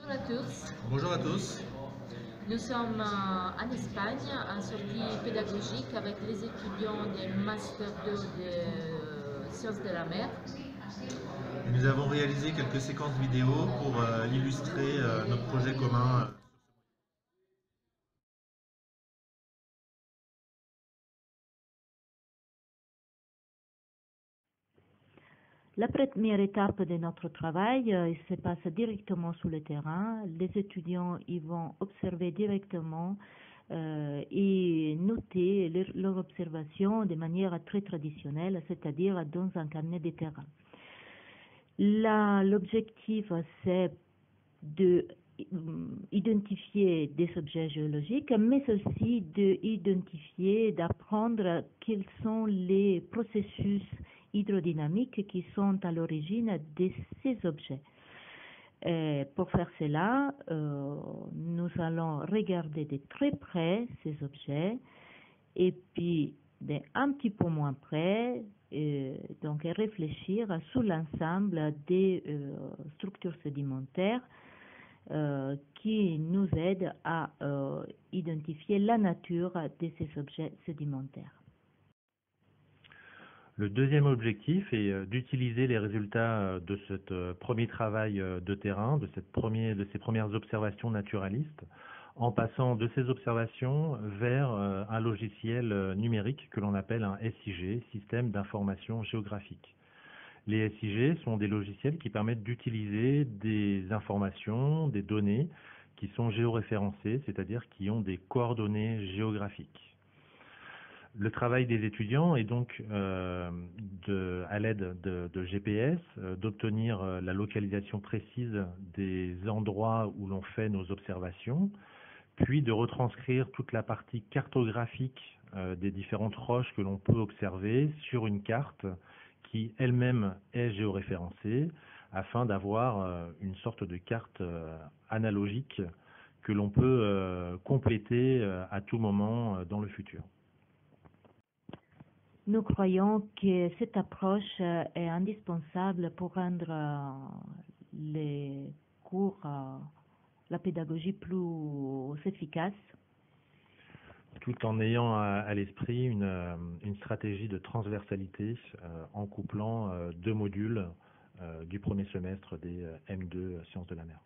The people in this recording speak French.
Bonjour à tous, Bonjour à tous. nous sommes en Espagne en sortie pédagogique avec les étudiants des Master 2 de Sciences de la mer. Et nous avons réalisé quelques séquences vidéo pour illustrer notre projet commun sur ce mois. La première étape de notre travail se passe directement sur le terrain. Les étudiants y vont observer directement et noter leur observation de manière très traditionnelle, c'est-à-dire dans un carnet de terrain. L'objectif, c'est de identifier des objets géologiques, mais aussi d'identifier, d'apprendre quels sont les processus hydrodynamiques qui sont à l'origine de ces objets. Pour faire cela, nous allons regarder de très près ces objets et puis d'un petit peu moins près, donc réfléchir sur l'ensemble des structures sédimentaires qui nous aident à identifier la nature de ces objets sédimentaires. Le deuxième objectif est d'utiliser les résultats de ce premier travail de terrain, de ces premières observations naturalistes, en passant de ces observations vers un logiciel numérique que l'on appelle un SIG, Système d'information géographique. Les SIG sont des logiciels qui permettent d'utiliser des informations, des données qui sont géoréférencées, c'est-à-dire qui ont des coordonnées géographiques. Le travail des étudiants est donc, à l'aide de GPS, d'obtenir la localisation précise des endroits où l'on fait nos observations, puis de retranscrire toute la partie cartographique des différentes roches que l'on peut observer sur une carte qui elle-même est géoréférencée, afin d'avoir une sorte de carte analogique que l'on peut compléter à tout moment dans le futur. Nous croyons que cette approche est indispensable pour rendre les cours, la pédagogie plus efficace. Tout en ayant à l'esprit une stratégie de transversalité en couplant deux modules du premier semestre des M2 Sciences de la mer.